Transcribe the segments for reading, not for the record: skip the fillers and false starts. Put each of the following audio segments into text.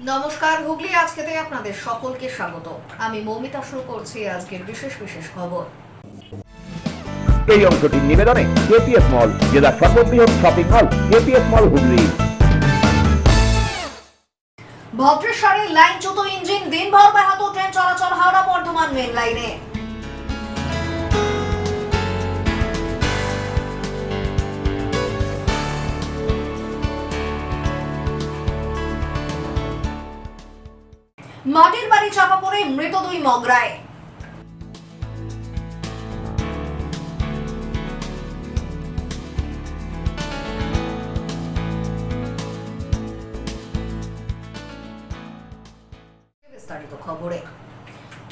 নমস্কার, হুগলি আজকেতে আপনাদের সকলকে স্বাগত। আমি মৌমিতা শুরু করছি আজকের বিশেষ বিশেষ খবর। এই অংশটির নিবেদনে কেপিএস মল, জেলার সর্ববৃহৎ শপিং মল কেপিএস মল হুগলি। ভদ্রেশ্বরে লাইনচ্যুত ইঞ্জিন, দিনভর ব্যাহত ট্রেন চলাচল হাওড়া বর্ধমান মেন লাইনে। মাটির বাড়ি চাপা পড়ে মৃত দুই মগরায়। বিস্তারিত খবরে।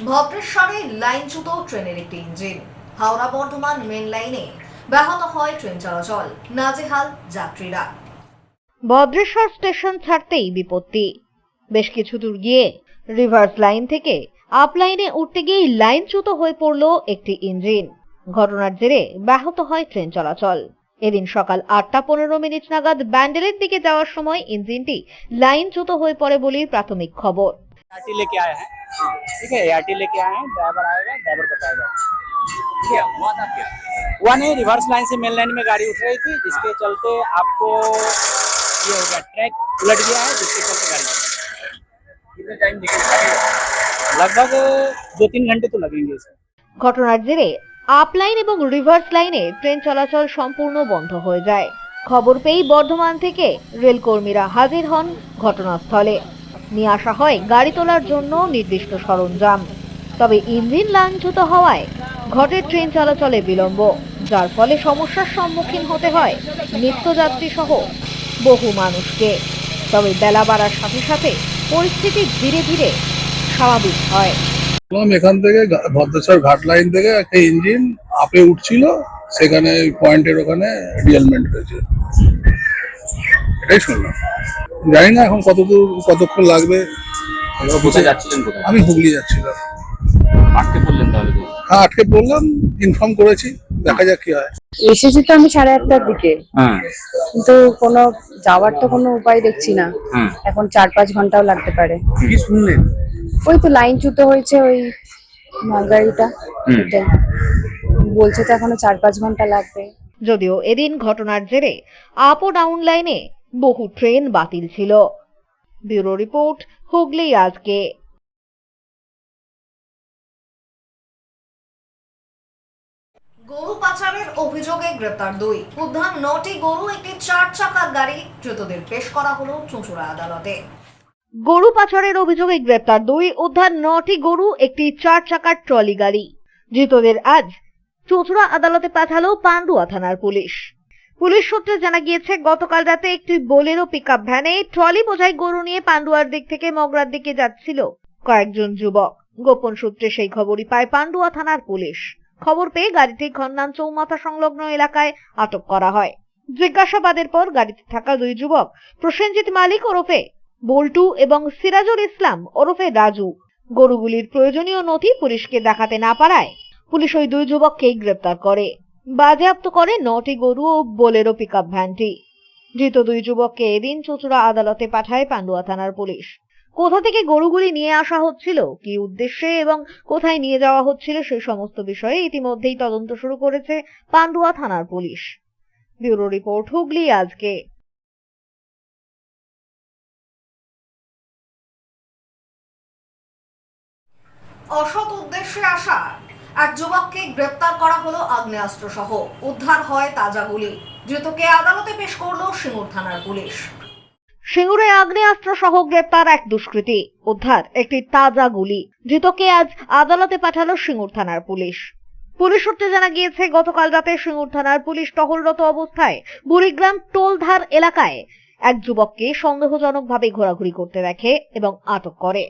ভদ্রেশ্বরে লাইনচ্যুত ট্রেনের একটি ইঞ্জিন, হাওড়া বর্ধমান মেন লাইনে ব্যাহত হয় ট্রেন চলাচল, নাজেহাল যাত্রীরা। ভদ্রেশ্বর স্টেশন ছাড়তেই বিপত্তি। বেশ কিছু দূর গিয়ে রিভার্স লাইন থেকে আপ লাইনে উঠতে গিয়ে লাইনচ্যুত হয়ে পড়ল একটি ইঞ্জিন। ঘটনার জেরে ব্যাহত হয় ট্রেন চলাচল। এদিন সকাল 8:15 নাগাদ ব্যান্ডেলের দিকে যাওয়ার সময় ইঞ্জিনটি লাইনচ্যুত হয়ে পড়ে বলে প্রাথমিক খবর। एआरटी लेके आए हैं। ठीक है, एआरटी लेके आए हैं, ड्राइवर आएगा, ड्राइवर बताएगा। ठीक है, हुआ था क्या? हुआ नहीं, रिवर्स लाइन से मेन लाइन में गाड़ी उठ रही थी, जिसके चलते आपको ये हो गया, ट्रैक उलट गया है, जिसके चलते गाड़ी कितना टाइम निकलेगा? लगभग 2-3 घंटे तो लगेंगे इसमें। ঘটনার জেরে আপ লাইন এবং রিভার্স লাইনে ট্রেন চলাচল সম্পূর্ণ বন্ধ হয়ে যায়। খবর পেয়ে বর্ধমান থেকে রেল কর্মীরা হাজির হন ঘটনাস্থলে। নিয়ে আসা হয় গাড়ি তোলার জন্য নির্দিষ্ট সরঞ্জাম। তবে ইঞ্জিন লাইনচ্যুত হওয়ায় ঘটে ট্রেন চলাচলে বিলম্ব, যার ফলে সমস্যার সম্মুখীন হতে হয় নিত্যযাত্রী সহ বহু মানুষকে। তবে বেলা বাড়ার সাথে সাথে পরিস্থিতি ধীরে ধীরে স্বাভাবিক হয়। এখান থেকে ভদ্রেশ্বর ঘাট লাইন থেকে একটা ইঞ্জিন আপে উঠছিল, সেখানে পয়েন্টের ওখানে ডিএলমেন্ট হয়েছে, এটাই শুনলাম। জানি না এখন কতক্ষণ লাগবে। কোথায় যাচ্ছিলেন কোথায়? আমি হুগলি যাচ্ছিলাম। আটকে পড়লেন তাহলে তো? হ্যাঁ, আটকে বললাম, ইনফর্ম করেছি, দেখা যাক কি হয়। এসেছি তো আমি 8:30টার দিকে, হ্যাঁ কিন্তু কোনো যাওয়ার তো কোনো উপায় দেখছি না। হ্যাঁ। এখন 4-5 ঘন্টাও লাগতে পারে। কি শুনলেন? ওই তো লাইনচ্যুত হয়েছে ওই মালগাড়িটা, এটাই বলছে, তো এখনো 4-5 ঘন্টা লাগবে। যদিও এদিন ঘটনার জেরে আপ ও ডাউন লাইনে বহু ট্রেন বাতিল ছিল। ব্যুরো রিপোর্ট, হুগলি আজকে। গরু পাচারের অভিযোগে গ্রেপ্তার দুই, উদ্ধার 9টি গরু, একটি 4 চাকার গাড়ি। ধৃতদের পেশ করা হলো চুঁচুড়া আদালতে। গরু পাচারের অভিযোগে গ্রেপ্তার দুই, উদ্ধার 9টি গরু, একটি 4 চাকার ট্রলি গাড়ি। ধৃতদের আজ চুঁচুড়া আদালতে পাঠালো পান্ডুয়া থানার পুলিশ। পুলিশ সূত্রে জানা গিয়েছে, গতকাল রাতে একটি বোলেরো পিকআপ ভ্যানে ট্রলি বোঝাই গরু নিয়ে পান্ডুয়ার দিক থেকে মগরার দিকে যাচ্ছিল কয়েকজন যুবক। গোপন সূত্রে সেই খবরই পায় পান্ডুয়া থানার পুলিশ। খবর পেয়ে গাড়িটি খন্নান চৌমাথা সংলগ্ন এলাকায় আটক করা হয়। জিজ্ঞাসাবাদের পর গাড়িতে থাকা দুই যুবক প্রসেনজিৎ মালিক ওরফে বল্টু এবং সিরাজুল ইসলাম ওরফে রাজু গরুগুলির প্রয়োজনীয় নথি পুলিশকে দেখাতে না পারায় পুলিশ ওই দুই যুবককেই গ্রেপ্তার করে। বাজেয়াপ্ত করে 9টি গরু ও বোলেরো পিকআপ ভ্যানটি। ধৃত দুই যুবককে এদিন চুঁচুড়া আদালতে পাঠায় পান্ডুয়া থানার পুলিশ। কোথা থেকে গরুগুলি নিয়ে আসা হচ্ছিল, কি উদ্দেশ্যে এবং কোথায় নিয়ে যাওয়া হচ্ছিল, সেই সমস্ত বিষয়ে ইতিমধ্যেই তদন্ত শুরু করেছে পান্ডুয়া থানার পুলিশ। ব্যুরো রিপোর্ট, হুগলি আজকে। অসৎ উদ্দেশ্যে আসা এক যুবককে গ্রেপ্তার করা হলো আগ্নেয়াস্ত্র সহ, উদ্ধার হয় তাজা গুলি। ধৃতকে আদালতে পেশ করলো সিঙ্গুর থানার পুলিশ। সিঙ্গুরে আগ্নেয়াস্ত্র সহ গ্রেপ্তার এক দুষ্কৃতী, উদ্ধার একটি তাজা গুলি। ধৃতকে আজ আদালতে পাঠালো সিঙ্গুর থানার পুলিশ। পুলিশ সূত্রে জানা গিয়েছে, গতকাল রাতে সিঙ্গুর থানার পুলিশ টহলরত অবস্থায় বুড়িগ্রাম টোলধার এলাকায় এক যুবককে সন্দেহজনকভাবে ঘোরাঘুরি করতে দেখে এবং আটক করে।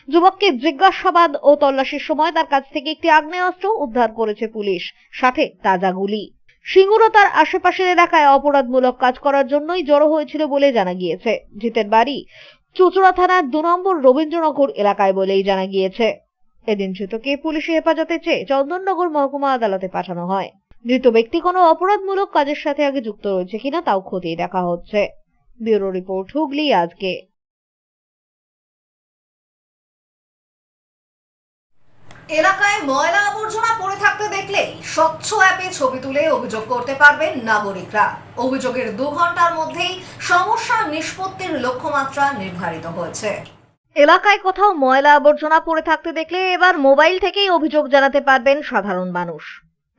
যুবককে জিজ্ঞাসাবাদ ও তল্লাশির সময় তার কাছ থেকে একটি আগ্নেয়াস্ত্র উদ্ধার করেছে পুলিশ, সাথে তাজা গুলি। সিঙ্গুর তার আশেপাশের এলাকায় অপরাধমূলক কাজ করার জন্যই জড়ো হয়েছিল বলে জানা গিয়েছে। ধৃতের বাড়ি চুঁচুড়া থানার 2 নম্বর রবীন্দ্রনগর এলাকায় বলেই জানা গিয়েছে। এদিন ধৃতকে পুলিশি হেফাজতে চেয়ে চন্দননগর মহকুমা আদালতে পাঠানো হয়। ধৃত ব্যক্তি কোনো অপরাধমূলক কাজের সাথে আগে যুক্ত রয়েছে কিনা তাও খতিয়ে দেখা হচ্ছে। ব্যুরো রিপোর্ট, হুগলি আজকে। এলাকায় ময়লা আবর্জনা পড়ে থাকতে দেখলেই স্বচ্ছ অ্যাপে ছবি তুলে অভিযোগ করতে পারবেন নাগরিকরা। অভিযোগের 2 ঘন্টার মধ্যেই সমস্যা নিষ্পত্তির লক্ষ্যমাত্রা নির্ধারিত হয়েছে। এলাকায় কোথাও ময়লা আবর্জনা পড়ে থাকতে দেখলে এবার মোবাইল থেকেই অভিযোগ জানাতে পারবেন সাধারণ মানুষ।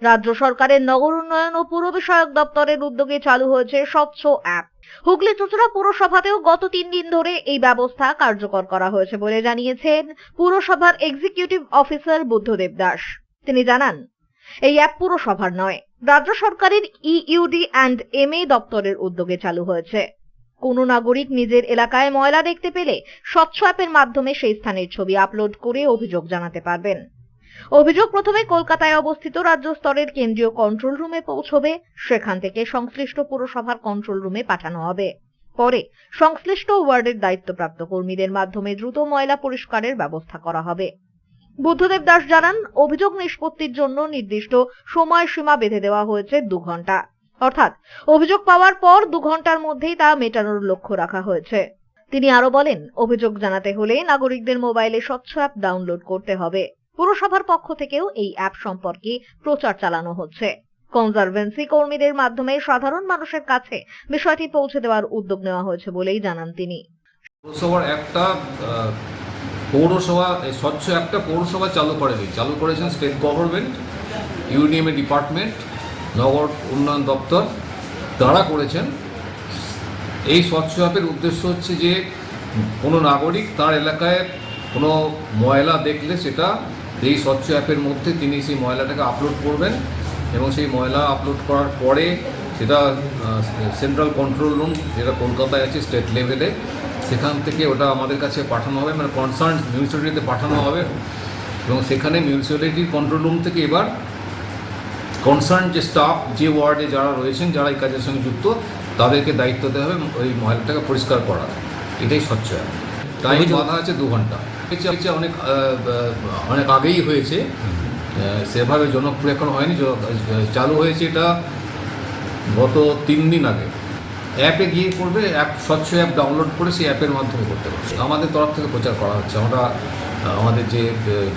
রাজ্য সরকারের নগর উন্নয়ন ও পুর বিষয়ক দপ্তরের উদ্যোগে চালু হয়েছে স্বচ্ছ অ্যাপ। হুগলি চুঁচুড়া পুরসভাতেও গত 3 দিন ধরে এই ব্যবস্থা কার্যকর করা হয়েছে বলে জানিয়েছেন পুরসভার এক্সিকিউটিভ অফিসার বুদ্ধদেব দাস। তিনি জানান, এই অ্যাপ পুরসভার নয়, রাজ্য সরকারের ইউডি অ্যান্ড এমএ দপ্তরের উদ্যোগে চালু হয়েছে। কোনো নাগরিক নিজের এলাকায় ময়লা দেখতে পেলে স্বচ্ছ অ্যাপের মাধ্যমে সেই স্থানের ছবি আপলোড করে অভিযোগ জানাতে পারবেন। অভিযোগ প্রথমে কলকাতায় অবস্থিত রাজ্য স্তরের কেন্দ্রীয় কন্ট্রোল রুমে পৌঁছবে, সেখান থেকে সংশ্লিষ্ট পুরসভার কন্ট্রোল রুমে পাঠানো হবে। পরে সংশ্লিষ্ট ওয়ার্ডের দায়িত্বপ্রাপ্ত কর্মীদের মাধ্যমে দ্রুত ময়লা পরিষ্কারের ব্যবস্থা করা হবে। বুদ্ধদেব দাস জানান, অভিযোগ নিষ্পত্তির জন্য নির্দিষ্ট সময়সীমা বেঁধে দেওয়া হয়েছে 2 ঘন্টা, অর্থাৎ অভিযোগ পাওয়ার পর 2 ঘন্টার মধ্যেই তা মেটানোর লক্ষ্য রাখা হয়েছে। তিনি আরো বলেন, অভিযোগ জানাতে হলে নাগরিকদের মোবাইলে স্বচ্ছ অ্যাপ ডাউনলোড করতে হবে। পুরসভার পক্ষ থেকেও এই অ্যাপ সম্পর্কে প্রচার চালানো হচ্ছে। কনজারভেন্সি কর্মীদের মাধ্যমে সাধারণ মানুষের কাছে বিষয়টি পৌঁছে দেওয়ার উদ্যোগ নেওয়া হয়েছে বলেই জানান তিনি। পৌরসভার একটা পৌরসভা স্বচ্ছ অ্যাপটা পৌরসভা চালু করেছেন স্টেট গভর্নমেন্ট, ইউডিএমএ ডিপার্টমেন্ট, নগর উন্নয়ন দপ্তর তারা করেছেন। এই স্বচ্ছ অ্যাপের উদ্দেশ্য হচ্ছে যে কোনো নাগরিক তার এলাকায় কোনো ময়লা দেখলে সেটা এই স্বচ্ছ অ্যাপের মধ্যে তিনি সেই ময়লাটাকে আপলোড করবেন এবং সেই ময়লা আপলোড করার পরে সেটা সেন্ট্রাল কন্ট্রোল রুম যেটা কলকাতায় আছে স্টেট লেভেলে, সেখান থেকে ওটা আমাদের কাছে পাঠানো হবে, মানে কনসার্ন মিউনিসিপ্যালিটিতে পাঠানো হবে এবং সেখানে মিউনিসিপ্যালিটির কন্ট্রোল রুম থেকে এবার কনসার্ন যে স্টাফ, যে ওয়ার্ডে যারা রয়েছেন, যারা এই কাজের সঙ্গে যুক্ত, তাদেরকে দায়িত্ব দেওয়া হবে ওই ময়লাটাকে পরিষ্কার করা। এটাই স্বচ্ছ অ্যাপ। টাইম বাধা আছে 2 ঘন্টা। অনেক আগেই হয়েছে, সেভাবে জনপ্রিয় এখন হয়নি। চালু হয়েছে এটা গত 3 দিন আগে। অ্যাপে গিয়ে করবে, অ্যাপ স্বচ্ছ অ্যাপ ডাউনলোড করে সেই অ্যাপের মাধ্যমে করতে পারবে। আমাদের তরফ থেকে প্রচার করা হচ্ছে, আমরা আমাদের যে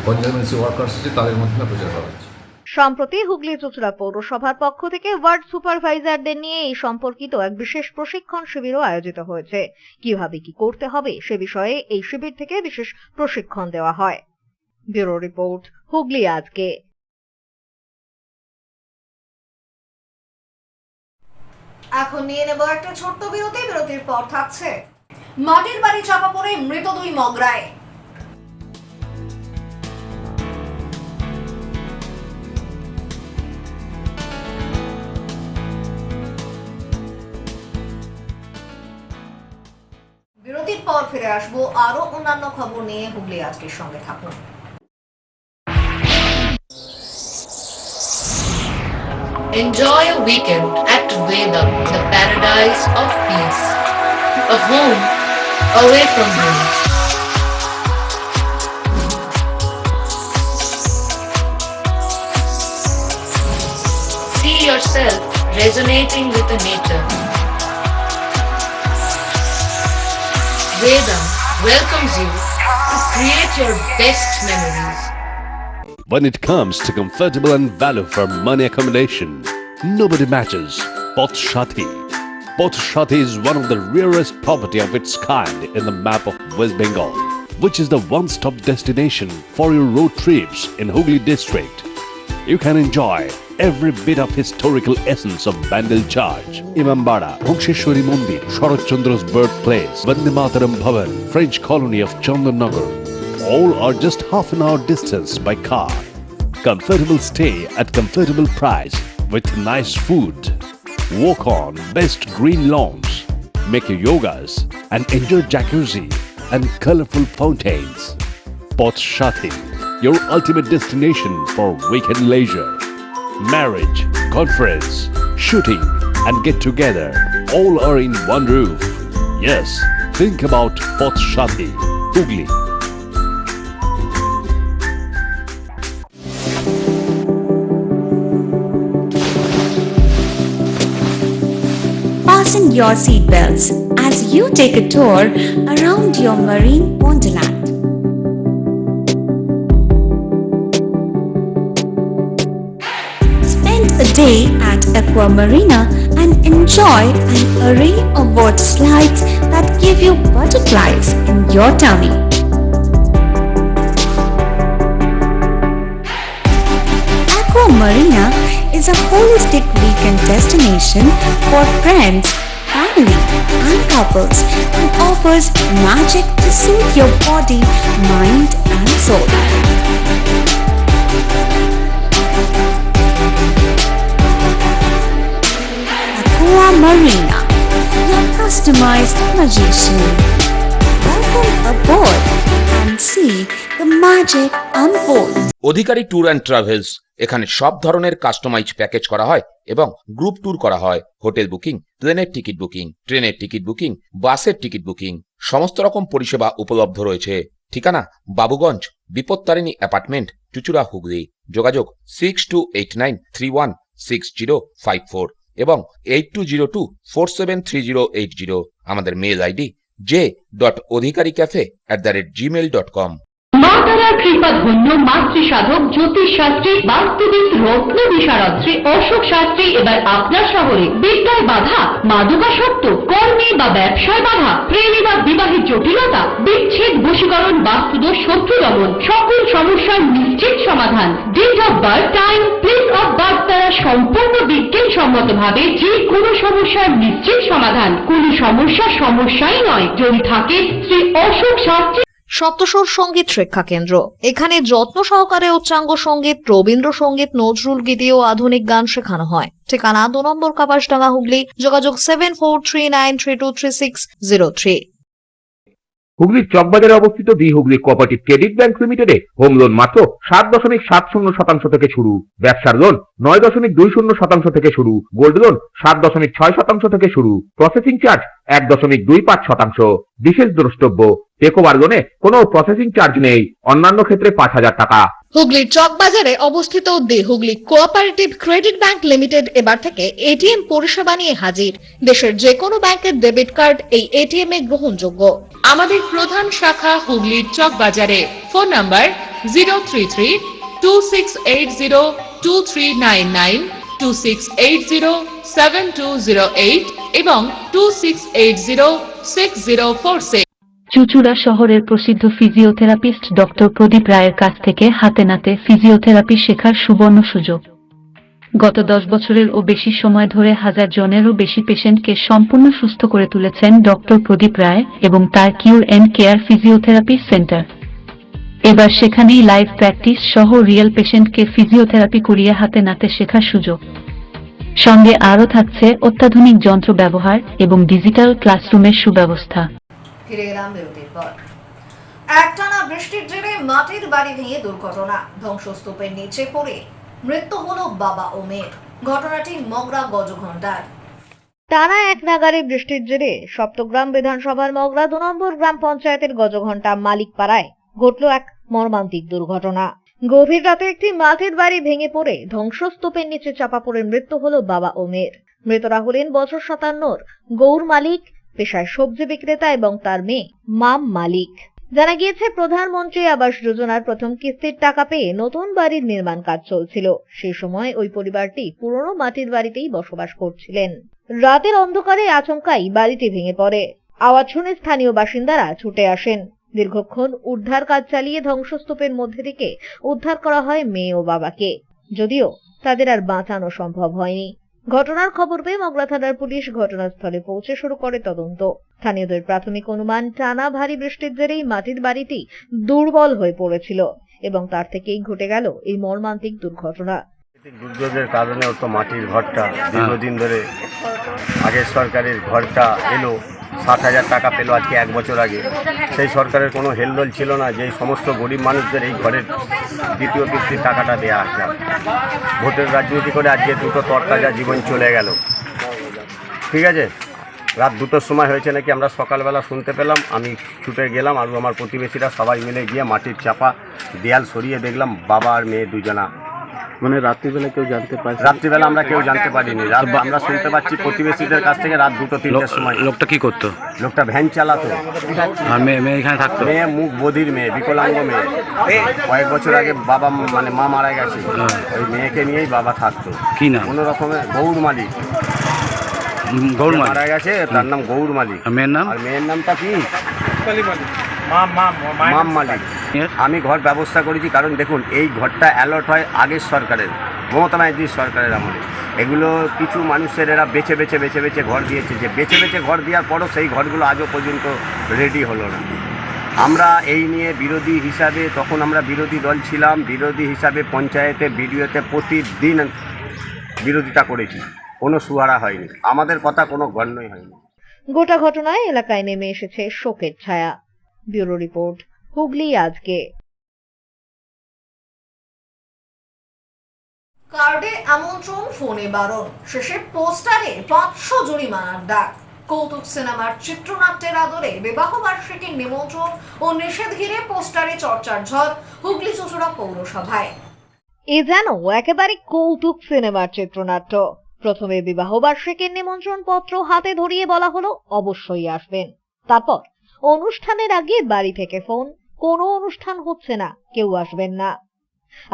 কনজারভেন্সি ওয়ার্কার্স আছে তাদের মাধ্যমে প্রচার করা হচ্ছে। সম্প্রতি হুগলি চুঁচুড়া পৌরসভার পক্ষ থেকে ওয়ার্ড সুপারভাইজারদের নিয়ে এই সম্পর্কিত এক বিশেষ প্রশিক্ষণ শিবিরও আয়োজিত হয়েছে। কিভাবে কি করতে হবে সে বিষয়ে এই শিবির থেকে বিশেষ প্রশিক্ষণ দেওয়া হয়। ব্যুরো রিপোর্ট, হুগলি আজকে। এখন নিয়ে নেব একটা ছোট্ট বিরতি। বিরতির পর থাকছে মাটির বাড়ি চাপা পড়ে মৃত 2 মগরায়। বিরতির পর ফিরে আসবো আরো অন্যান্য খবর নিয়ে। হুগলি আজকের সঙ্গে থাকুন। Enjoy a weekend at Vedam, the paradise of peace. A home away from home. See yourself resonating with the nature. Vedam welcomes you to create your best memories. When it comes to comfortable and value for money accommodation, nobody matches Poth Shati. Poth Shati is one of the rarest property of its kind in the map of West Bengal, which is the one-stop destination for your road trips in Hooghly district. You can enjoy every bit of historical essence of Bandel Church, Imambara, Bhongsheshwari Mandir, Sharat Chandra's birthplace, Vande Mataram Bhavan, French colony of Chandannagar. All are just half an hour distance by car. Comfortable stay at comfortable price with nice food. Walk on best green lawns, make your yogas and enjoy jacuzzi and colorful fountains. Poth Shati, your ultimate destination for weekend leisure. Marriage, conference, shooting and get together all are in one roof. Yes, think about Poth Shati, Hooghly. Fasten your seatbelts as you take a tour around your marine wonderland. stay at Aqua Marina and enjoy an array of water slides that give you butterflies in your tummy. Aqua Marina is a holistic weekend destination for friends, family, and couples and offers magic to soothe your body, mind, and soul. Aqua Marina, your customized magician. Welcome aboard and see the magic unfold. Adhikari tour and travels, এখানে সব ধরনের customise package করা হয় এবং group tour করা হয়। Hotel booking, প্লেনের ticket booking, ট্রেনের টিকিট বুকিং, বাসের টিকিট বুকিং, সমস্ত রকম পরিষেবা উপলব্ধ রয়েছে। ঠিকানা বাবুগঞ্জ, বিপত্তারিণী অ্যাপার্টমেন্ট, চুচুড়া, হুগলি। যোগাযোগ 6289316054 এবং 8202473080। আমাদের মেল আইডি j.odhikaricafe@gmail.com। মাতারা কৃপা ধন্য মাতৃ সাধক জ্যোতিষ শাস্ত্রী বাস্তুবিদ রত্ন বিশারদ্রী অশোক শাস্ত্রী এবার আপনার শহরে বিদ্যায় বাধা, মাদকাসক্ত, কর্মে বা ব্যবসায় বাধা, প্রেমে বা বিবাহের জটিলতা, বিচ্ছেদ, বশীকরণ, বাস্তুদোষ, শত্রু দমন, সকল সমস্যার নিশ্চিত সমাধান। Date of birth, time, place of birth দ্বারা সম্পূর্ণ বিজ্ঞানসম্মত ভাবে যে কোনো সমস্যার নিশ্চিত সমাধান। কোন সমস্যাই নয় যদি থাকে শ্রী অশোক শাস্ত্রী সপ্তস্বর সঙ্গীত শিক্ষা কেন্দ্র। এখানে যত্ন সহকারে উচ্চাঙ্গ সঙ্গীত, রবীন্দ্রসঙ্গীত, নজরুল গীতি ও আধুনিক গান শেখানো হয়। ঠিকানা 2 নম্বর কাপাসডাঙ্গা, হুগলি। যোগাযোগ 7439323603। হুগলির চকবাজারে অবস্থিত the Hooghly cooperative credit bank লিমিটেডে হোম লোন মাত্র 7.70% থেকে শুরু। ব্যবসার লোন 9.20% থেকে শুরু। গোল্ড লোন 7.6% থেকে শুরু। Processing charge 1.25%। বিশেষ দ্রষ্টব্য, টেকওভার লোনে কোনো প্রসেসিং চার্জ নেই। অন্যান্য ক্ষেত্রে 5,000 টাকা। হুগলির চকবাজারে অবস্থিত the Hooghly cooperative credit bank limited এবার থেকে এটিএম পরিষেবা নিয়ে হাজির। দেশের যে কোনো ব্যাংকের ডেবিট কার্ড এই এটিএম এ গ্রহণযোগ্য। আমাদের প্রধান শাখা হুগলির চক বাজারে। ফোন নাম্বার 033-2680-2399, 2680-7208 এবং 2680-6046। চুচুড়া শহরের প্রসিদ্ধ ফিজিওথেরাপিস্ট ডক্টর প্রদীপ রায়ের কাছ থেকে হাতে নাতে ফিজিওথেরাপি শেখার সুবর্ণ সুযোগ। গত 10 বছরের ও বেশি সময় ধরে 1000 জনেরও বেশি পেশেন্টকে সম্পূর্ণ সুস্থ করে তুলেছেন ডক্টর প্রদীপ রায় এবং তার কিউর এন্ড কেয়ার ফিজিওথেরাপি সেন্টার। এবার সেখানেই লাইভ প্র্যাকটিস সহ রিয়েল পেশেন্টকে ফিজিওথেরাপি করিয়ে হাতে নাতে শেখার সুযোগ। সঙ্গে আরও থাকছে অত্যাধুনিক যন্ত্র ব্যবহার এবং ডিজিটাল ক্লাসরুমের সুব্যবস্থা। ফিরে এলাম বিরতির পর। একটানা বৃষ্টির জেরে মাটির বাড়ি ভেঙে দুর্ঘটনা, ধ্বংসস্তূপের নিচে পড়ে মৃত্যু হলো বাবা ও মেয়ের। ঘটনাটি মগরা গজঘণ্টায়। টানা এক নাগারে বৃষ্টির জেরে সপ্তগ্রাম বিধানসভার মগরা 2 নম্বর গ্রাম পঞ্চায়েতের গজঘণ্টা মালিকপাড়ায় ঘটল এক মর্মান্তিক দুর্ঘটনা। গভীর রাতে একটি মাটির বাড়ি ভেঙে পড়ে ধ্বংসস্তূপের নিচে চাপা পড়ে মৃত্যু হলো বাবা ও মেয়ের। মৃতরা হলেন বছর 57 গৌর মালিক, পেশায় সবজি বিক্রেতা, এবং তার মেয়ে মাম মালিক। জানা গিয়েছে, প্রধানমন্ত্রী আবাস যোজনার প্রথম কিস্তির টাকা পেয়ে নতুন বাড়ির নির্মাণ কাজ চলছিল। সেই সময় ওই পরিবারটি পুরনো মাটির বাড়িতেই বসবাস করছিলেন। রাতের অন্ধকারে আচমকাই বাড়িটি ভেঙে পড়ে। আওয়াজ শুনে স্থানীয় বাসিন্দারা ছুটে আসেন। দীর্ঘক্ষণ উদ্ধার কাজ চালিয়ে ধ্বংসস্তূপের মধ্যে থেকে উদ্ধার করা হয় মেয়ে ও বাবাকে, যদিও তাদের আর বাঁচানো সম্ভব হয়নি। ঘটনার খবর পেয়ে মগরা থানার পুলিশ ঘটনাস্থলে পৌঁছে শুরু করে তদন্ত। স্থানীয়দের প্রাথমিক অনুমান, টানা ভারী বৃষ্টির জেরেই মাটির বাড়িটি দুর্বল হয়ে পড়েছিল এবং তার থেকেই ঘটে গেল এই মর্মান্তিক দুর্ঘটনা। দুর্যোগের কারণে তো মাটির ঘরটা দীর্ঘদিন ধরে আগের সরকারের ঘরটা এলো, 60,000 টাকা পেলো আজকে 1 বছর আগে। সেই সরকারের কোনো হেলদোল ছিল না যে সমস্ত গরিব মানুষদের এই ঘরের দ্বিতীয় কিস্তির টাকাটা দেওয়া আসে। ভোটের রাজনীতি করে আজকে 2টো তরতাজা জীবন চলে গেল। ঠিক আছে, রাত 2টোর সময় হয়েছে নাকি আমরা সকালবেলা শুনতে পেলাম। আমি ছুটে গেলাম আর আমার প্রতিবেশীরা সবাই মিলে গিয়ে মাটির চাপা দেয়াল সরিয়ে দেখলাম বাবা আর মেয়ে দুজনা মানে রাত্রিবেলা কেউ জানতে পারছে? রাত্রিবেলা আমরা কেউ জানতে পারিনি। আমরা শুনতে পাচ্ছি প্রতিবেশীদের কাছ থেকে রাত 2-3টার সময়। লোকটা কি করতো? লোকটা ভ্যান চালাতো। আর মেয়ে এখানে থাকতো? মেয়ে মুখ বধির মেয়ে, বিকলাঙ্গ মেয়ে। কয়েক বছর আগে বাবা মানে মা মারা গেছে, ওই মেয়েকে নিয়েই বাবা থাকতো। কি নাম? কোনো রকমের গৌর মালিক। গৌর মালিক মারা গেছে, তার নাম গৌর মালিক। আর মেয়ের নাম? আর মেয়ের নামটা কি? মাম মালিক। আমি ঘর ব্যবস্থা করেছি, কারণ দেখুন এই ঘরটা অ্যালট হয় আগের সরকারের, মমতা ব্যানার্জির সরকারের আমলে। এগুলো কিছু মানুষের এরা বেছে বেছে ঘর দিয়েছে, যে বেছে ঘর দেওয়ার পরও সেই ঘরগুলো আজও পর্যন্ত রেডি হলো না। আমরা এই নিয়ে বিরোধী হিসাবে, তখন আমরা বিরোধী দল ছিলাম, বিরোধী হিসাবে পঞ্চায়েতে বিডিওতে প্রতিদিন বিরোধিতা করেছি, কোনো সুহারা হয়নি, আমাদের কথা কোনো গণ্যই হয়নি। গোটা ঘটনায় এলাকায় নেমে এসেছে শোকের ছায়া। ব্যুরো রিপোর্ট, হুগলি আজকে। কার্ডে আমন্ত্রণ, ফোনে বারণ, শেষে পোস্টারে 500 জরিমানার ডাক। কৌতুক সিনেমার চিত্রনাট্যের আদলে বিবাহ বার্ষিকীর নিমন্ত্রণ ও নিষেধ ঘিরে পোস্টারে চর্চার ঝড় হুগলি চুঁচুড়া পৌরসভায়। এ যেন একেবারে কৌতুক সিনেমার চিত্রনাট্য। প্রথমে বিবাহ বার্ষিকীর নিমন্ত্রণ পত্র হাতে ধরিয়ে বলা হলো অবশ্যই আসবেন। তারপর অনুষ্ঠানের আগে বাড়ি থেকে ফোন, কোনো অনুষ্ঠান হচ্ছে না, কেউ আসবেন না।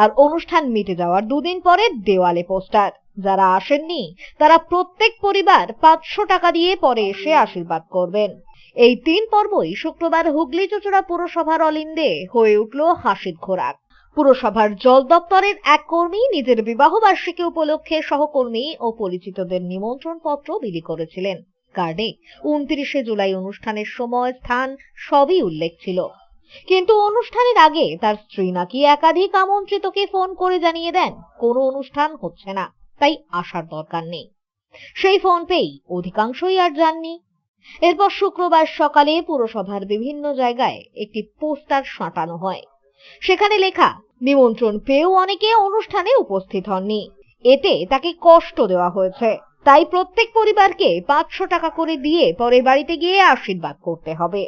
আর অনুষ্ঠান মিটে যাওয়ার 2 দিন পরে দেওয়ালে পোস্টার, যারা আসেননি তারা প্রত্যেক পরিবার 500 টাকা দিয়ে পরে এসে আশীর্বাদ করবেন। এই 3 পর্বই শুক্রবার হুগলি চুঁচুড়া পুরসভার অলিন্দে হয়ে উঠল হাসির খোরাক। পুরসভার জল দপ্তরের এক কর্মী নিজের বিবাহ বার্ষিকী উপলক্ষে সহকর্মী ও পরিচিতদের নিমন্ত্রণ পত্র বিলি করেছিলেন। কার্ডে 29 জুলাই অনুষ্ঠানের সময়, স্থান সবই উল্লেখ ছিল, কিন্তু অনুষ্ঠানের আগে তার স্ত্রী নাকি একাধিক আমন্ত্রিতকে ফোন করে জানিয়ে দেন কোনো অনুষ্ঠান হচ্ছে না, তাই আসার দরকার নেই। সেই ফোন পেয়েই অধিকাংশই আর যাননি। এরপর শুক্রবার সকালে পুরসভার বিভিন্ন জায়গায় একটি পোস্টার সাঁটানো হয়। সেখানে লেখা, নিমন্ত্রণ পেয়েও অনেকে অনুষ্ঠানে উপস্থিত হননি, এতে তাকে কষ্ট দেওয়া হয়েছে, তাই প্রত্যেক পরিবারকে 500 টাকা করে দিয়ে পরে বাড়িতে গিয়ে আশীর্বাদ করতে হবে।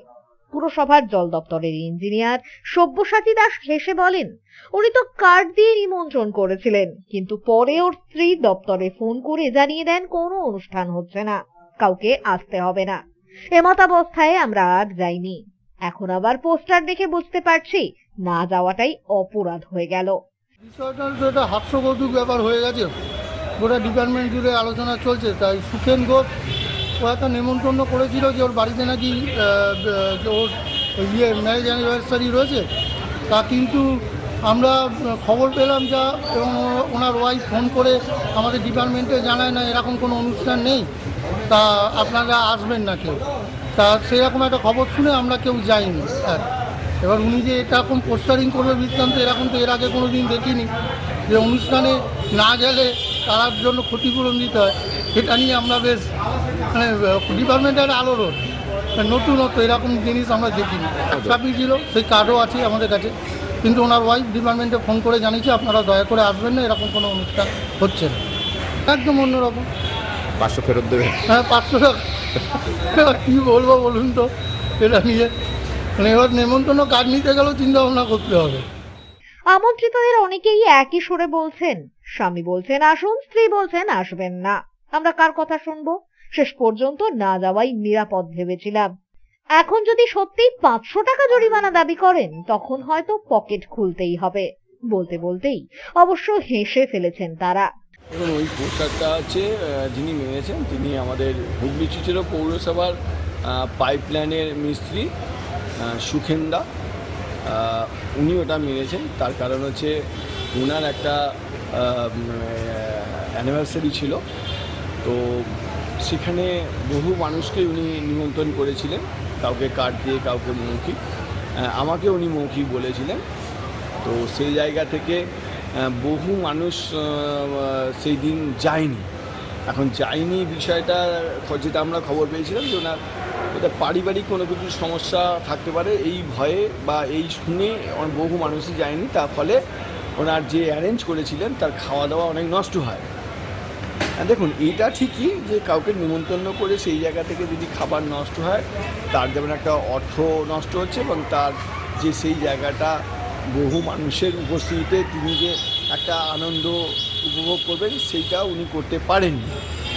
পুরসভার জল দপ্তরের ইঞ্জিনিয়ার সব্যসাচী দাস হেসে বলেন, উনি তো কার্ড দিয়ে নিমন্ত্রণ করেছিলেন, কিন্তু পরে ওর স্ত্রী দপ্তরে ফোন করে জানিয়ে দেন কোনো অনুষ্ঠান হচ্ছে না, কাউকে আসতে হবে না। এমতাবস্থায় আমরা আর যাইনি। এখন আবার পোস্টার দেখে বুঝতে পারছি না যাওয়াটাই অপরাধ হয়ে গেল। বিষয়টা তো একটা হাস্যকৌতুক ব্যাপার হয়ে গেছে, গোটা ডিপার্টমেন্ট জুড়ে আলোচনা চলছে। তাই সুখেন ঘোষ ও একটা নেমন্তন্ন করেছিল যে ওর বাড়িতে নাকি ওর ম্যারেজ অ্যানিভার্সারি রয়েছে, তা কিন্তু আমরা খবর পেলাম যা, এবং ওনার ওয়াইফ ফোন করে আমাদের ডিপার্টমেন্টে জানায় না এরকম কোনো অনুষ্ঠান নেই, তা আপনারা আসবেন না কেউ। তা সেরকম একটা খবর শুনে আমরা কেউ যাইনি। হ্যাঁ, এবার উনি যে এরকম পোস্টারিং করবে বৃত্তান্ত, এরকম তো এর আগে কোনো দিন দেখিনি, যে অনুষ্ঠানে না গেলে তার জন্য ক্ষতিপূরণ দিতে হয়। এটা নিয়ে আমরা বেশ মানে ডিপার্টমেন্টের আলো রোড নতুনত্ব, এরকম জিনিস আমরা দেখিনি। চাপি ছিল, সেই কার্ডও আছে আমাদের কাছে, কিন্তু ওনার ওয়াইফ ডিপার্টমেন্টে ফোন করে জানিয়েছে আপনারা দয়া করে আসবেন না, এরকম কোনো অনুষ্ঠান হচ্ছে না। একদম অন্যরকম। 500 ফেরত দেবে? হ্যাঁ, 500 টাকা। এবার কী বলবো বলুন তো এটা নিয়ে, মানে এবার নেমন্তন্ন কার্ড নিতে গেলেও চিন্তা ভাবনা করতে হবে। আমন্ত্রিতদের অনেকেই একই সুরে বলছেন, স্বামী বলছেন আসুন, স্ত্রী বলছেন আসবেন না। আমরা কার কথা শুনবো? শেষ পর্যন্ত না যাওয়াই নিরাপদ ভেবেছিলাম। এখন যদি সত্যি 500 টাকা জরিমানা দাবি করেন, তখন হয়তো পকেট খুলতেই হবে। বলতে বলতেই অবশ্য হেসে ফেলেছেন তারা। এবং ওই পোস্টারটা আছে যিনি মেরেছেন তিনি আমাদের হুগলি চুঁচুড়া পৌরসভার পাইপলাইনের মিস্ত্রি সুখেন্দা, উনি ওটা মেরেছেন। তার কারণ হচ্ছে ওনার একটা অ্যানিভার্সারি ছিল, তো সেখানে বহু মানুষকে উনি নিমন্ত্রণ করেছিলেন, কাউকে কার্ড দিয়ে, কাউকে মৌখিক, আমাকে উনি মৌখিক বলেছিলেন। তো সেই জায়গা থেকে বহু মানুষ সেই দিন যায়নি। এখন যায়নি বিষয়টা যেটা আমরা খবর পেয়েছিলাম যে ওনার এটা পারিবারিক কোনো কিছু সমস্যা থাকতে পারে, এই ভয়ে বা এই শুনে বহু মানুষই যায়নি। তার ফলে ওনার যে অ্যারেঞ্জ করেছিলেন তার খাওয়া দাওয়া অনেক নষ্ট হয়। দেখুন, এটা ঠিকই যে কাউকে নিমন্ত্রণ করে সেই জায়গা থেকে যদি খাবার নষ্ট হয়, তার যেমন একটা অর্থ নষ্ট হচ্ছে, এবং তার যে সেই জায়গাটা বহু মানুষের উপস্থিতিতে তিনি যে একটা আনন্দ উপভোগ করবেন সেইটা উনি করতে পারেননি।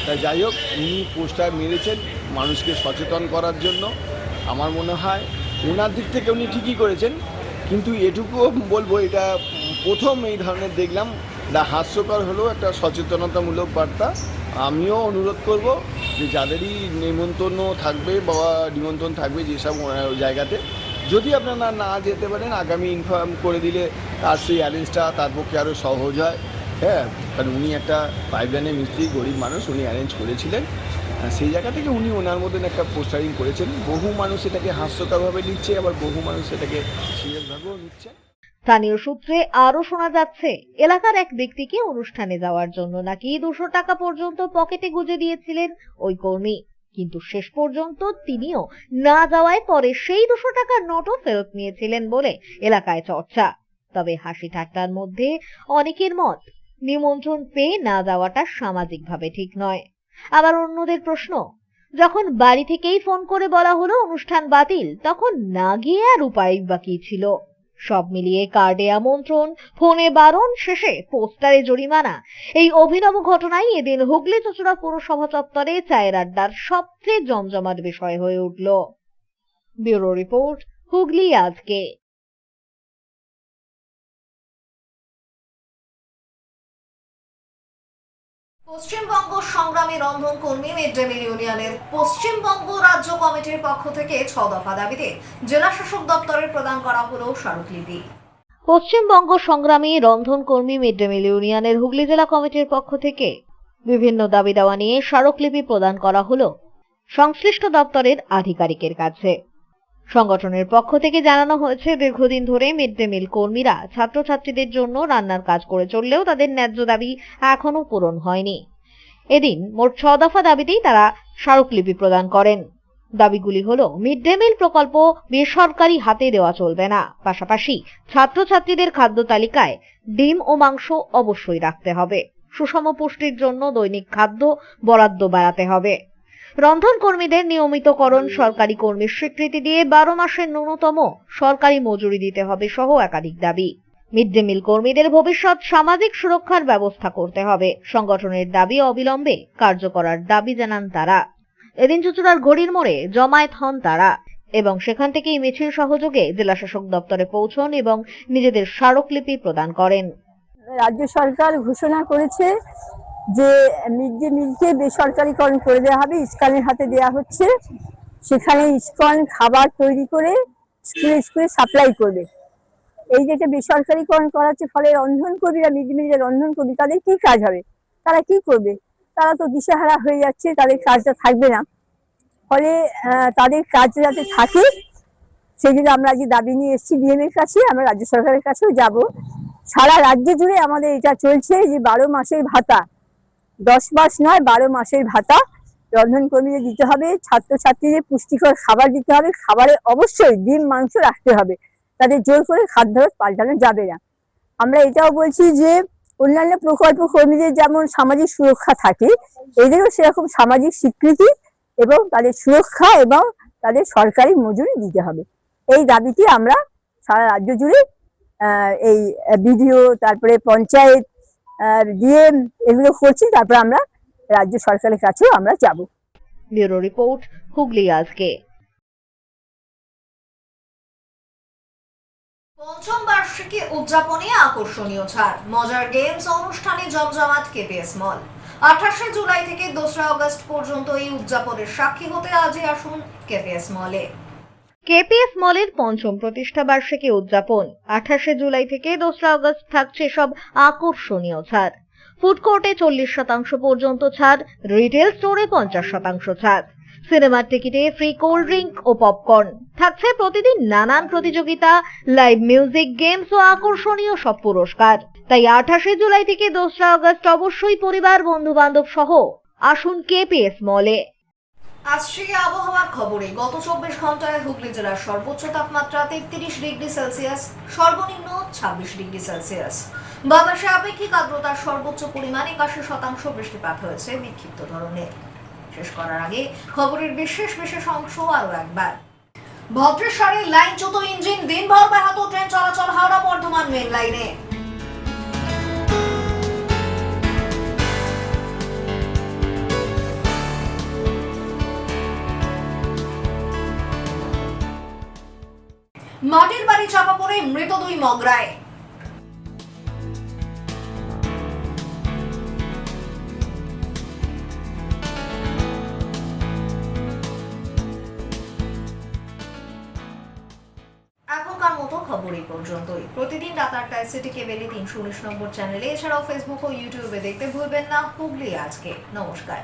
তাই যাই হোক, উনি পোস্টার মেরেছেন মানুষকে সচেতন করার জন্য। আমার মনে হয় ওনার দিক থেকে উনি ঠিকই করেছেন, কিন্তু এটুকুও বলবো এটা প্রথম এই ধরনের দেখলাম, এটা হাস্যকর হলেও একটা সচেতনতামূলক বার্তা। আমিও অনুরোধ করব যে যাদেরই নিমন্ত্রণ থাকবে বা নিমন্ত্রণ থাকবে যেসব জায়গাতে, যদি আপনারা না যেতে পারেন আগামী ইনফর্ম করে দিলে তার সেই অ্যারেঞ্জটা তার পক্ষে আরও সহজ হয়। হ্যাঁ, কারণ উনি একটা পাইপলাইনের মিস্ত্রি, গরিব মানুষ, উনি অ্যারেঞ্জ করেছিলেন। সেই জায়গা থেকে উনি ওনার মতন একটা পোস্টারিং করেছেন। বহু মানুষ এটাকে হাস্যকরভাবে নিচ্ছে, আবার বহু মানুষ এটাকে সিরিয়াসভাবেও নিচ্ছেন। স্থানীয় সূত্রে আরো শোনা যাচ্ছে, এলাকার এক ব্যক্তিকে অনুষ্ঠানে যাওয়ার জন্য নাকি 200 টাকা পর্যন্ত পকেটে গুজে দিয়েছিলেন ওই কর্মী, কিন্তু শেষ পর্যন্ত তিনিও না যাওয়ায় পরে সেই 200 টাকার নোটও ফেরত নিয়েছিলেন বলে এলাকায় চর্চা। তবে হাসি ঠাট্টার মধ্যে অনেকের মত, নিমন্ত্রণ পেয়ে না যাওয়াটা সামাজিকভাবে ঠিক নয়। আবার অন্যদের প্রশ্ন, যখন বাড়ি থেকেই ফোন করে বলা হলো অনুষ্ঠান বাতিল, তখন না গিয়ে আর উপায় বা কি ছিল? সব মিলিয়ে কার্ডে আমন্ত্রণ, ফোনে বারণ, শেষে পোস্টারে জরিমানা, এই অভিনব ঘটনাই এদিন হুগলি চুঁচুড়া পৌরসভা চত্বরে চায়ের আড্ডার সবচেয়ে জমজমাট বিষয় হয়ে উঠল। ব্যুরো রিপোর্ট, হুগলি আজকে। পশ্চিমবঙ্গ সংগ্রামী রন্ধন কর্মী মিড ডে মিল ইউনিয়নের পশ্চিমবঙ্গ রাজ্য কমিটির পক্ষ থেকে 6 দফা দাবিতে জেলা শাসক দপ্তরের প্রদান করা হলো স্মারকলিপি। পশ্চিমবঙ্গ সংগ্রামী রন্ধন কর্মী মিড ডে মিল ইউনিয়নের হুগলি জেলা কমিটির পক্ষ থেকে বিভিন্ন দাবি দেওয়া নিয়ে স্মারকলিপি প্রদান করা হলো সংশ্লিষ্ট দপ্তরের আধিকারিকের কাছে। সংগঠনের পক্ষ থেকে জানানো হয়েছে, দীর্ঘদিন ধরে মিড ডে মিল কর্মীরা ছাত্রছাত্রীদের জন্য রান্নার কাজ করে চললেও তাদের ন্যায্য দাবি এখনো পূরণ হয়নি। এদিন মোট 6 দফা দাবিতেই তারা স্মারকলিপি প্রদান করেন। দাবিগুলি হলো, মিড ডে মিল প্রকল্প বেসরকারি হাতে দেওয়া চলবে না, পাশাপাশি ছাত্রছাত্রীদের খাদ্য তালিকায় ডিম ও মাংস অবশ্যই রাখতে হবে, সুষম পুষ্টির জন্য দৈনিক খাদ্য বরাদ্দ বাড়াতে হবে, রন্ধন কর্মীদের নিয়মিতকরণ, সরকারি কর্মীর স্বীকৃতি দিয়ে 12 মাসের ন্যূনতম সরকারি মজুরি দিতে হবে সহ একাধিক দাবি। মিড ডে মিল কর্মীদের ভবিষ্যৎ সামাজিক সুরক্ষার ব্যবস্থা করতে হবে। সংগঠনের দাবি অবিলম্বে কার্য করার দাবি জানান তারা। এদিন চুঁচুড়ার ঘড়ির মোড়ে জমায়েত হন তারা এবং সেখান থেকেই মিছিল সহযোগে জেলা শাসক দপ্তরে পৌঁছন এবং নিজেদের স্মারকলিপি প্রদান করেন। রাজ্য সরকার ঘোষণা করেছে যে মিড ডে মিলকে বেসরকারিকরণ করে দেওয়া হবে, ইস্কনের হাতে দেওয়া হচ্ছে। সেখানে ইস্কন খাবার তৈরি করে স্কুলে স্কুলে সাপ্লাই করবে। এই যেটা বেসরকারিকরণ করাচ্ছে, ফলে রন্ধন কর্মীরা, মিড ডে মিলের রন্ধন কর্মী, তাদের কি কাজ হবে? তারা কি করবে? তারা তো দিশেহারা হয়ে যাচ্ছে, তাদের কাজটা থাকবে না। ফলে তাদের কাজ যাতে থাকে সেই জন্য আমরা আজকে দাবি নিয়ে এসেছি ডিএম এর কাছে, আমরা রাজ্য সরকারের কাছেও যাব। সারা রাজ্য জুড়ে আমাদের এটা চলছে যে 12 মাসের ভাতা, 10 মাস নয় 12 মাসের ভাতা রন্ধন কর্মীদের দিতে হবে, ছাত্রছাত্রীদের পুষ্টিকর খাবার দিতে হবে, খাবারে অবশ্যই ডিম মাংস রাখতে হবে, তাদের জোর করে খাদ্য পাল্টানো যাবে না। আমরা এটাও বলছি যে অন্যান্য প্রকল্প কর্মীদের যেমন সামাজিক সুরক্ষা থাকে, এদেরও সেরকম সামাজিক স্বীকৃতি এবং তাদের সুরক্ষা এবং তাদের সরকারি মজুরি দিতে হবে। এই দাবিটি আমরা সারা রাজ্য জুড়ে এই বিডিও, তারপরে পঞ্চায়েত, ডিএম এগুলো করছি, তারপরে আমরা রাজ্য সরকারের কাছেও আমরা যাব। ব্যুরো রিপোর্ট, হুগলি আজকে। পঞ্চম বার্ষিকী উদযাপনে আকর্ষণীয় ছাড়, মজার গেমস অনুষ্ঠানে জমজমাট কেপিএস মল। 28শে জুলাই থেকে 2রা আগস্ট পর্যন্ত এই উদযাপনের সাক্ষী হতে আজই আসুন কেপিএস মলে। কেপিএস মলের 5ম প্রতিষ্ঠা বার্ষিকী উদযাপন। 28শে জুলাই থেকে 2রা আগস্ট থাকছে সব আকর্ষণীয় ছাড়। ফুড কোর্টে 40% পর্যন্ত ছাড়, রিটেল স্টোরে 50% ছাড়, সিনেমার টিকিটে ফ্রি কোল্ড ড্রিঙ্ক ও পপকর্ন। থাকছে প্রতিদিন নানান প্রতিযোগিতা, লাইভ মিউজিক, গেমস ও আকর্ষণীয় সব পুরস্কার। তাই 28শে জুলাই থেকে 2রা আগস্ট অবশ্যই পরিবার, বন্ধু বান্ধব সহ আসুন কেপিএস মলে। আসছে আবহাওয়ার খবরে, গত 24 ঘন্টায় হুগলি জেলার সর্বোচ্চ তাপমাত্রা 33 ডিগ্রি সেলসিয়াস, সর্বনিম্ন 26 ডিগ্রি সেলসিয়াস। বাতাসে আপেক্ষিক আর্দ্রতার সর্বোচ্চ পরিমাণ 81%, বৃষ্টিপাত হয়েছে বিক্ষিপ্ত ধরনের। শেষ করার আগে খবরের বিশেষ অংশ আরো একবার। ভদ্রেশ্বরে লাইনচ্যুত ইঞ্জিন, দিনভর ব্যাহত ট্রেন চলাচল হাওড়া বর্ধমান মেন লাইনে। মাটির বাড়ি চাপা পড়ে মৃত 2 মগরায়। এখনকার মতো খবর এই পর্যন্তই। প্রতিদিন রাত 8টায় সিটি কেবেলে 319 নম্বর চ্যানেলে, এছাড়াও ফেসবুক ও ইউটিউবে দেখতে ভুলবেন না হুগলি আজকে। নমস্কার।